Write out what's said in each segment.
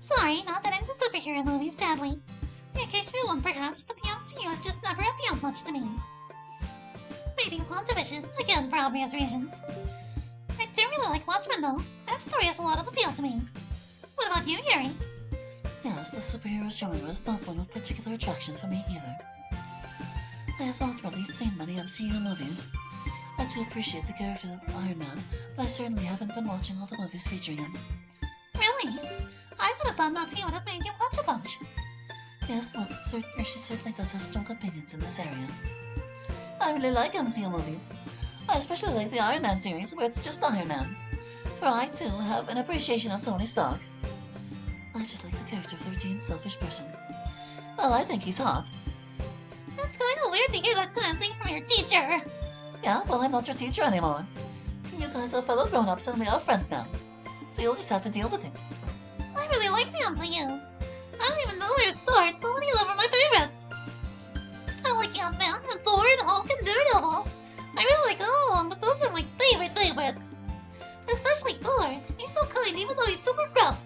Sorry, not that into superhero movies, sadly. The occasional one perhaps, but the MCU has just never appealed much to me. Maybe WandaVision, again for obvious reasons. I do really like Watchmen though. That story has a lot of appeal to me. What about you, Yuri? Yes, the superhero genre is not one with particular attraction for me either. I have not really seen many MCU movies. I do appreciate the character of Iron Man, but I certainly haven't been watching all the movies featuring him. Really? I would have thought Natsuki would have made you watch a bunch. Yes, well, she certainly does have strong opinions in this area. I really like MCU movies. I especially like the Iron Man series, where it's just Iron Man. For I, too, have an appreciation of Tony Stark. I just like the character of the redeemed selfish person. Well, I think he's hot. That's kind of weird to hear that kind of thing from your teacher. Yeah, well, I'm not your teacher anymore. You guys are fellow grown-ups and we are friends now. So you'll just have to deal with it. I really like the MCU. I don't even know where to start, so many of them are my favorites. I like Ant-Man and Thor and Hulk and Daredevil. I really like all of them, but those are my favorites. Especially Thor. He's so kind even though he's super gruff.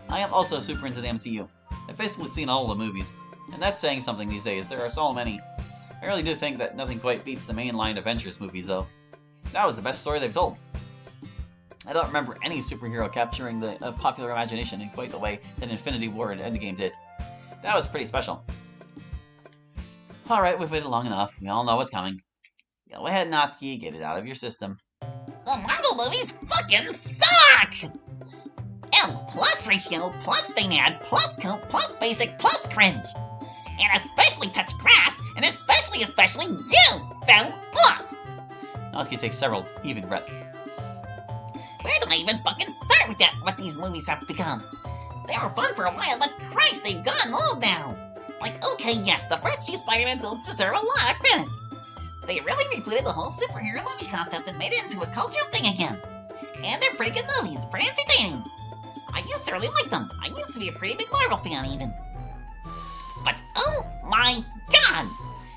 I am also super into the MCU. I've basically seen all the movies, and that's saying something these days. There are so many. I really do think that nothing quite beats the mainline Avengers movies, though. That was the best story they've told. I don't remember any superhero capturing the popular imagination in quite the way that Infinity War and Endgame did. That was pretty special. Alright, we've waited long enough. We all know what's coming. Go ahead, Natsuki, get it out of your system. The Marvel movies fucking suck! L plus ratio, plus Staynad, plus coat, plus basic, plus cringe. And especially touch grass, and especially you fell off! Natsuki takes several heaving breaths. Where do I even fucking start with what these movies have become? They were fun for a while, but Christ, they've gotten old now! Like, okay, yes, the first few Spider-Man films deserve a lot of credit. They really rebooted the whole superhero movie concept and made it into a cultural thing again. And they're pretty good movies, pretty entertaining. I used to really like them. I used to be a pretty big Marvel fan, even. But, oh my god!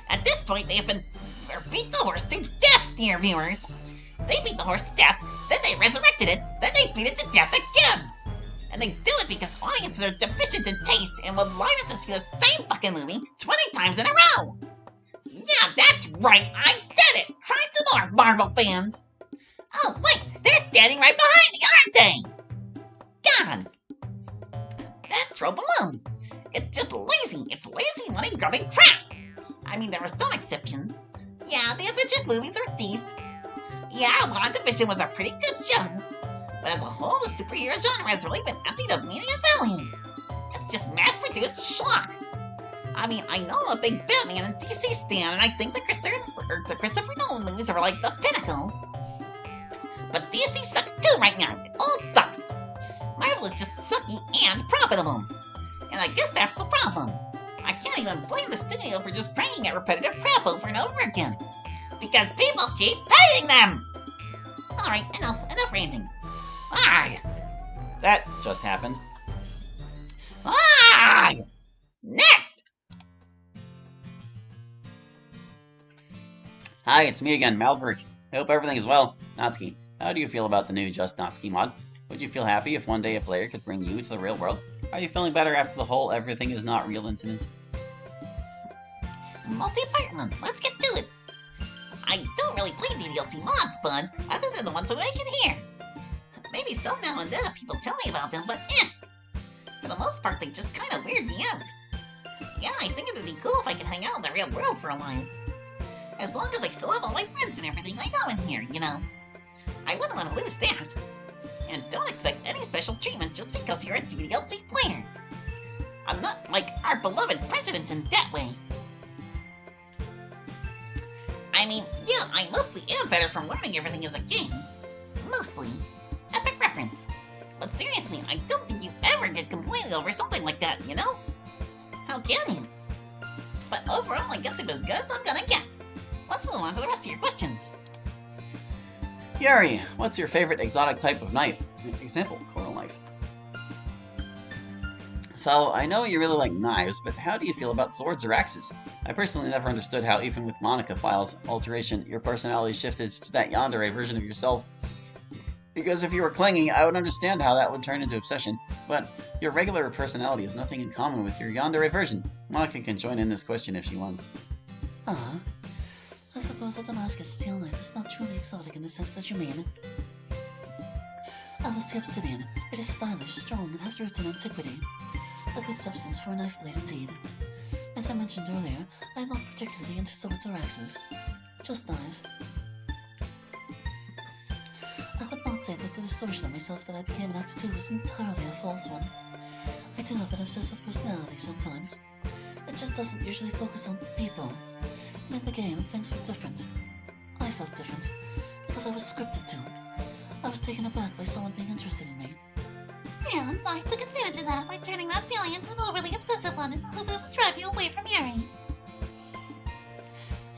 At this point, they have been beat the horse to death, dear viewers. They beat the horse to death, then they resurrected it, then they beat it to death again! And they do it because audiences are deficient in taste and will line up to see the same fucking movie 20 times in a row! Yeah, that's right, I said it! Christ the Lord, Marvel fans! Oh, wait, they're standing right behind me, aren't they? God! That trope alone! It's just lazy! It's lazy money grubbing crap! I mean, there are some exceptions. Yeah, the Avengers movies are decent. Yeah, WandaVision was a pretty good show. But as a whole, the superhero genre has really been emptied of meaning and value. It's just mass-produced schlock. I mean, I know I'm a big Batman and DC stan, and I think the Christopher Nolan movies are like the pinnacle. But DC sucks too right now. It all sucks. Marvel is just sucky and profitable. And I guess that's the problem. I can't even blame the studio for just cranking out repetitive crap over and over again. Because people keep paying them! Alright, enough ranting. Arrgh! That just happened. Arrgh! Next! Hi, it's me again, Malverick. I hope everything is well. Natsuki, how do you feel about the new Just Natsuki mod? Would you feel happy if one day a player could bring you to the real world? Are you feeling better after the whole everything is not real incident? Multi-part one, let's get to it. I don't really play DDLC mods, bud, other than the ones that I can hear. Maybe some now and then people tell me about them, but For the most part, they just kind of weird me out. Yeah, I think it would be cool if I could hang out in the real world for a while. As long as I still have all my friends and everything I know in here, you know. I wouldn't want to lose that. And don't expect any special treatment just because you're a DDLC player. I'm not like our beloved president in that way. I mean, yeah, I mostly am better from learning everything as a game. Mostly. Epic reference. But seriously, I don't think you ever get completely over something like that, you know? How can you? But overall, I guess it was as good as I'm gonna get. Let's move on to the rest of your questions. Yuri, what's your favorite exotic type of knife? Example, coral knife. So, I know you really like knives, but how do you feel about swords or axes? I personally never understood how even with Monica File's alteration, your personality shifted to that yandere version of yourself Because if you were clingy, I would understand how that would turn into obsession, but your regular personality has nothing in common with your yandere version. Monica can join in this question if she wants. Ah, I suppose that Damascus steel knife is not truly exotic in the sense that you mean. I was the obsidian. It is stylish, strong, and has roots in antiquity. A good substance for a knife blade indeed. As I mentioned earlier, I am not particularly into swords or axes. Just knives. I would not say that the distortion of myself that I became in Act 2 was entirely a false one. I do have an obsessive personality sometimes. It just doesn't usually focus on people. And in the game, things were different. I felt different, because I was scripted to. I was taken aback by someone being interested in me. And I took advantage of that by turning that feeling into an overly obsessive one in the hope it would drive you away from Yuri.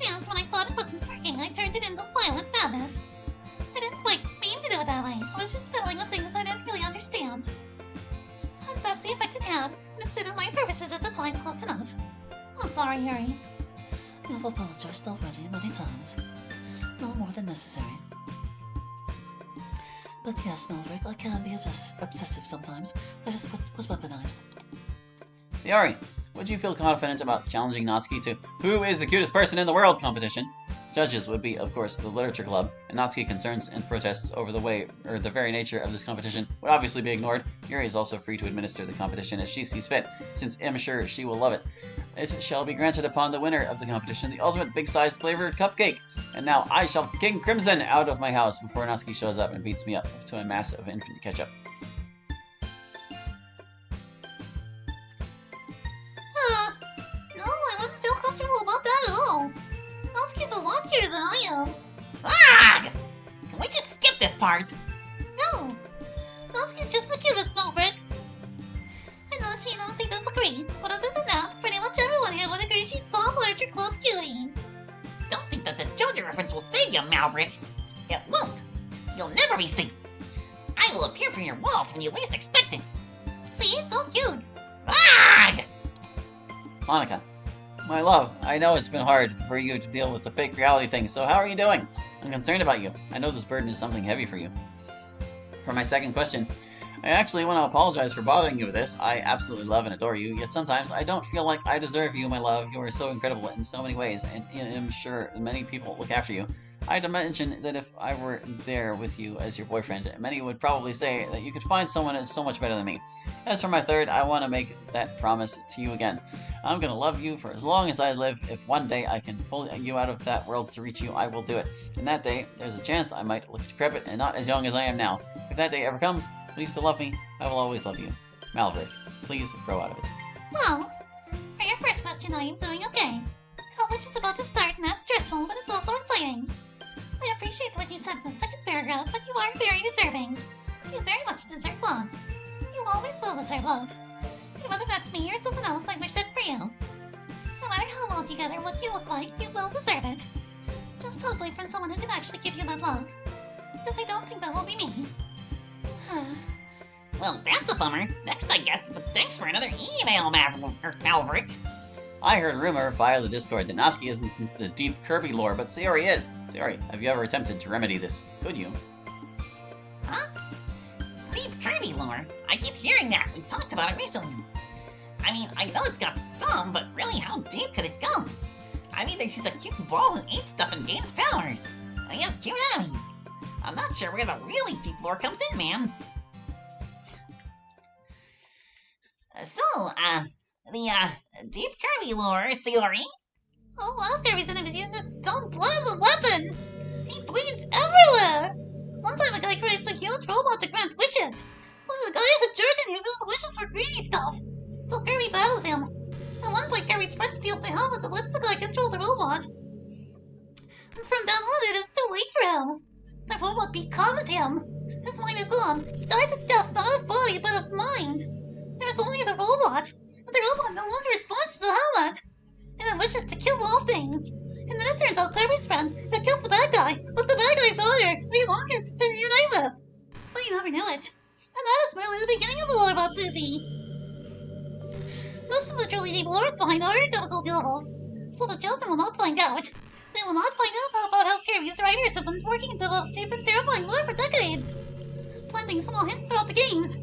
And when I thought it wasn't working, I turned it into violent madness. I didn't quite mean to do it that way. I was just fiddling with things I didn't really understand. And that's the effect it had, and it suited my purposes at the time close enough. I'm sorry, Yuri. You've apologized already many times. No more than necessary. But yes, Malverick, I can be obsessive sometimes. That is what was weaponized. Sayori, would you feel confident about challenging Natsuki to Who is the Cutest Person in the World competition? Judges would be, of course, the Literature Club, and Natsuki concerns and protests over the very nature of this competition would obviously be ignored. Yuri is also free to administer the competition as she sees fit, since I'm sure she will love it. It shall be granted upon the winner of the competition the ultimate big-sized flavored cupcake. And now I shall King Crimson out of my house before Natsuki shows up and beats me up to a mass of infinite ketchup. No, I wouldn't feel comfortable about that at all. Natsuki's a lot cuter than I am. Ah! Can we just skip this part? No, Natsuki's just the cutest, Maverick. I know she disagree, but other than that, pretty much everyone here would agree she's top Literature Club cutie. Don't think that the JoJo reference will save you, Malverick. It won't. You'll never be safe. I will appear from your walls when you least expect it. See, so cute. Ah! Monica, my love, I know it's been hard for you to deal with the fake reality thing, so how are you doing? I'm concerned about you. I know this burden is something heavy for you. For my second question, I actually want to apologize for bothering you with this. I absolutely love and adore you, yet sometimes I don't feel like I deserve you, my love. You are so incredible in so many ways, and I'm sure many people look after you. I'd imagine that if I were there with you as your boyfriend, many would probably say that you could find someone that's so much better than me. As for my third, I want to make that promise to you again. I'm going to love you for as long as I live. If one day I can pull you out of that world to reach you, I will do it. And that day, there's a chance I might look decrepit and not as young as I am now. If that day ever comes, please still love me. I will always love you. Malverick, please grow out of it. Well, for your first question, I am doing okay. College is about to start and that's stressful, but it's also exciting. I appreciate what you said in the second paragraph, but you are very deserving. You very much deserve love. You always will deserve love. And whether that's me or someone else, I wish that for you. No matter how well together what you look like, you will deserve it. Just hopefully from someone who can actually give you that love. Because I don't think that will be me. Well, that's a bummer. Next, I guess, but thanks for another email, Malverick. I heard a rumor via the Discord that Natsuki isn't into the deep Kirby lore, but Sayori is. Sayori, have you ever attempted to remedy this? Could you? Huh? Deep Kirby lore? I keep hearing that. We talked about it recently. I mean, I know it's got some, but really, how deep could it go? I mean, there's just a cute ball who eats stuff and gains powers. And he has cute enemies. I'm not sure where the really deep lore comes in, man. The deep Kirby lore, Sayori? Oh, one of Kirby's enemies uses his own blood as a weapon! He bleeds everywhere! One time a guy creates a huge robot to grant wishes. One of the guys is a jerk and uses the wishes for greedy stuff. So Kirby battles him. At one point, Kirby's friend steals the helmet that lets the guy control the robot. And from then on, it is too late for him. The robot becomes him. His mind is gone. He dies of death, not of body, but of mind. There is only the robot. And the robot no longer responds to the helmet. And it wishes to kill all things. And then it turns out Kirby's friend that killed the bad guy was the bad guy's daughter that he longed to reunite with. But he never knew it. And that is merely the beginning of the lore about Susie. Most of the truly deep lore is behind harder difficulty levels, so the children will not find out. They will not find out about how Kirby's writers have been working to develop deep and terrifying lore for decades. planting small hints throughout the games.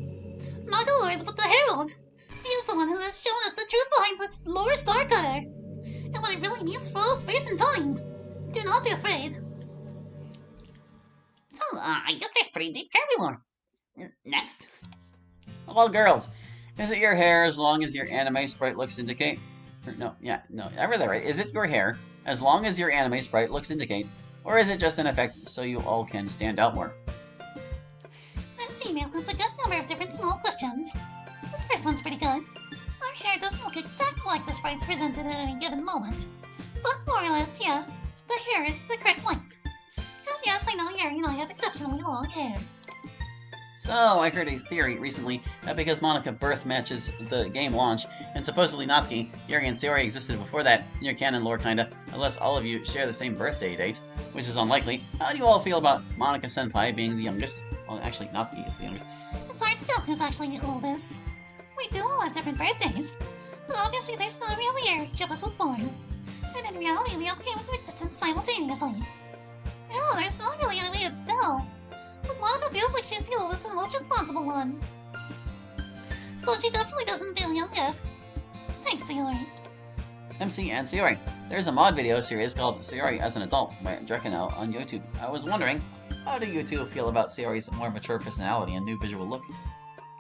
Magalore is with the Herald. He is the one who has shown us the truth behind this lore star cutter, and what it really means for all space and time. Do not be afraid. So, I guess there's pretty deep Kirby lore. Next. Well, girls, is it your hair as long as your anime sprite looks indicate? Or, I read that right. Is it your hair as long as your anime sprite looks indicate? Or is it just an effect so you all can stand out more? This email has a good number of different small questions. This first one's pretty good. Our hair doesn't look exactly like the sprites presented at any given moment. But more or less, yes, the hair is the correct length. And yes, I know Yuri and I have exceptionally long hair. So, I heard a theory recently that because Monica birth matches the game launch, and supposedly Natsuki, Yuri, and Sayori existed before that, near canon lore kinda, unless all of you share the same birthday date, which is unlikely, how do you all feel about Monica Senpai being the youngest? Well, actually, Natsuki is the youngest. It's hard to tell who's actually the oldest. We do all have different birthdays, but obviously there's no real year each of us was born. And in reality, we all came into existence simultaneously. Yeah, there's not really any way to tell. But Monica feels like she's the oldest and the most responsible one. So she definitely doesn't feel youngest. Thanks, Sayori. MC and Sayori. There's a mod video series called Sayori as an Adult by Drekano on YouTube. I was wondering, how do you two feel about Sayori's more mature personality and new visual look?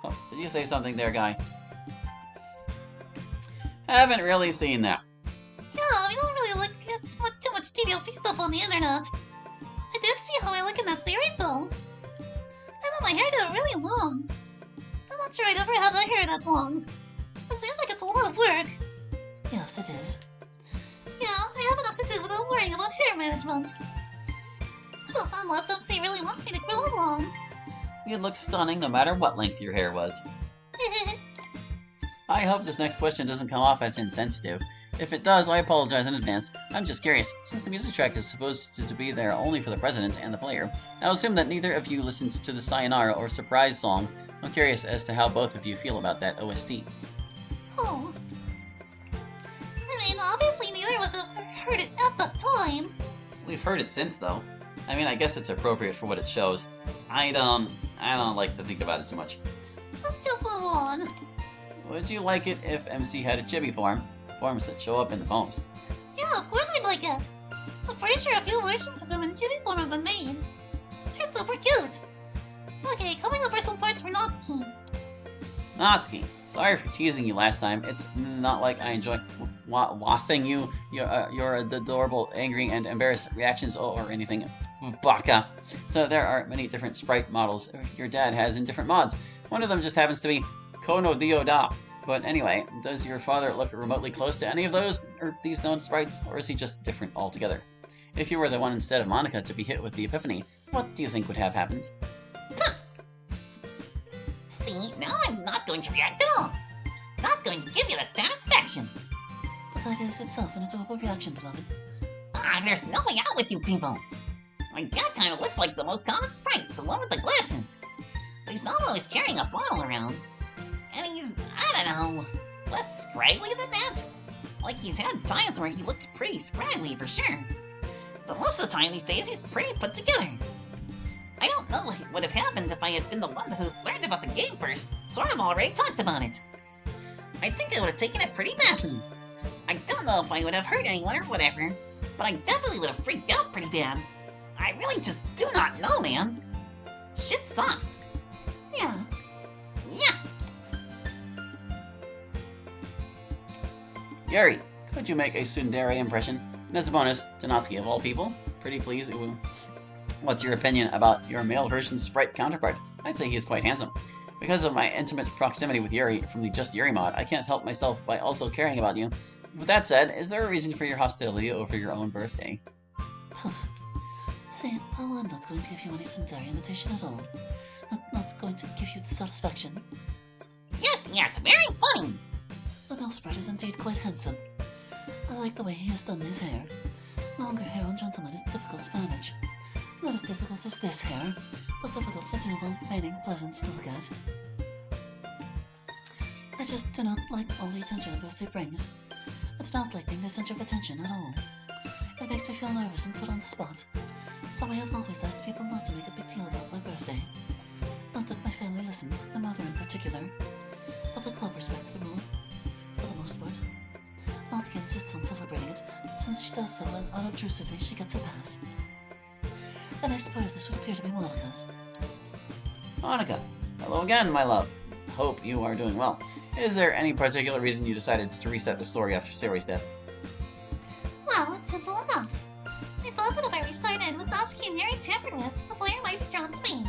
Oh, did you say something there, guy? Haven't really seen that. Yeah, we don't really look at too much TDLC stuff on the internet. I did see how I look in that series, though. I want my hair to go really long. I'm not sure I'd ever have my hair that long. It seems like it's a lot of work. Yes, it is. Yeah, I have enough to do without worrying about hair management. Unless MC really wants me to grow it long. You'd look stunning no matter what length your hair was. I hope this next question doesn't come off as insensitive. If it does, I apologize in advance. I'm just curious, since the music track is supposed to be there only for the president and the player, I'll assume that neither of you listened to the Sayonara or Surprise song. I'm curious as to how both of you feel about that OST. Oh. I mean, obviously neither of us have heard it at the time. We've heard it since, though. I mean, I guess it's appropriate for what it shows. I don't like to think about it too much. Let's just move on. Would you like it if MC had a chibi form? Forms that show up in the poems. Yeah, of course we'd like it. I'm pretty sure a few versions of them in chibi form have been made. They're super cute. Okay, coming up are some parts for Natsuki. Natsuki, sorry for teasing you last time. It's not like I enjoy waffing your adorable, angry, and embarrassed reactions or anything. Baka. So there are many different sprite models your dad has in different mods. One of them just happens to be Kono Dio Da. But anyway, does your father look remotely close to any of those, or these known sprites, or is he just different altogether? If you were the one instead of Monica to be hit with the epiphany, what do you think would have happened? See, now I'm not going to react at all. Not going to give you the satisfaction. But that is itself an adorable reaction, beloved. There's no way out with you people. My dad kind of looks like the most common sprite, the one with the glasses. But he's not always carrying a bottle around. And he's, I don't know, less scraggly than that. Like he's had times where he looks pretty scraggly for sure. But most of the time these days he's pretty put together. I don't know what would have happened if I had been the one who learned about the game first, sort of already talked about it. I think I would have taken it pretty badly. I don't know if I would have hurt anyone or whatever, but I definitely would have freaked out pretty bad. I really just do not know, man. Shit sucks. Yeah. Yeah. Yuri, could you make a tsundere impression? And as a bonus, to Natsuki of all people, pretty please, ooh. What's your opinion about your male version sprite counterpart? I'd say he is quite handsome. Because of my intimate proximity with Yuri from the Just Yuri mod, I can't help myself by also caring about you. With that said, is there a reason for your hostility over your own birthday? See, well, I'm not going to give you any tsundere imitation at all. Not going to give you the satisfaction. Yes, very funny. The male sprite is indeed quite handsome. I like the way he has done his hair. Longer hair on gentlemen is difficult to manage. Not as difficult as this hair, but difficult to do while remaining pleasant to look at. I just do not like all the attention a birthday brings. I do not like being the center of attention at all. It makes me feel nervous and put on the spot. So I have always asked people not to make a big deal about my birthday. not that my family listens, my mother in particular, but the club respects the rule, for the most part. Natsuki insists on celebrating it, but since she does so unobtrusively, she gets a pass. The next part of this would appear to be Monica's. Monica, hello again, my love. Hope you are doing well. Is there any particular reason you decided to reset the story after Sayori's death? Well, it's simple enough. I thought that if I restarted with Natsuki and Yuri tampered with, the player might be drawn to me.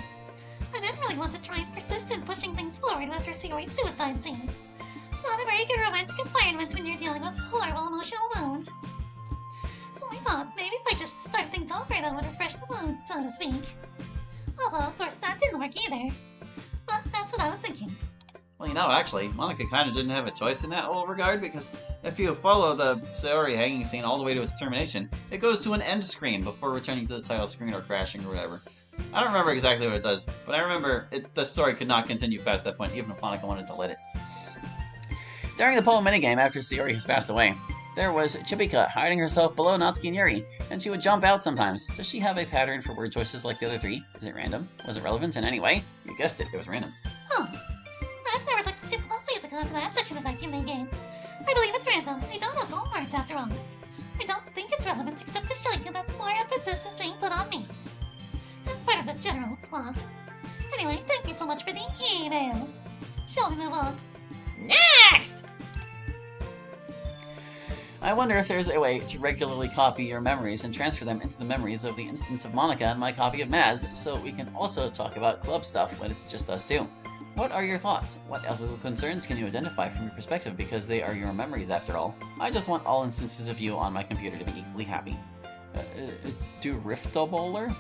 I didn't really want to try and persist in pushing things forward after Sayori's suicide scene. Not a very good romantic environment when you're dealing with horrible emotional wound. So I thought maybe if I just start things over, that would refresh the mood, so to speak. Although, of course, that didn't work either. But that's what I was thinking. Well, you know, actually, Monica kind of didn't have a choice in that whole regard, because if you follow the Sayori hanging scene all the way to its termination, it goes to an end screen before returning to the title screen or crashing or whatever. I don't remember exactly what it does, but I remember the story could not continue past that point, even if Monica wanted to let it. During the pole minigame after Sayori has passed away, there was Chibika hiding herself below Natsuki and Yuri, and she would jump out sometimes. Does she have a pattern for word choices like the other three? Is it random? Was it relevant in any way? You guessed it, it was random. Oh, I've never looked too closely at the code for that section of that game. I believe it's random. I don't have home words after all. I don't think it's relevant except to show you that more emphasis is being put on me. It's part of the general plot. Anyway, thank you so much for the email. Shall we move on? Next! I wonder if there's a way to regularly copy your memories and transfer them into the memories of the instance of Monica and my copy of Maz, so we can also talk about club stuff when it's just us two. What are your thoughts? What ethical concerns can you identify from your perspective, because they are your memories after all? I just want all instances of you on my computer to be equally happy. Do Rift-a-bowler?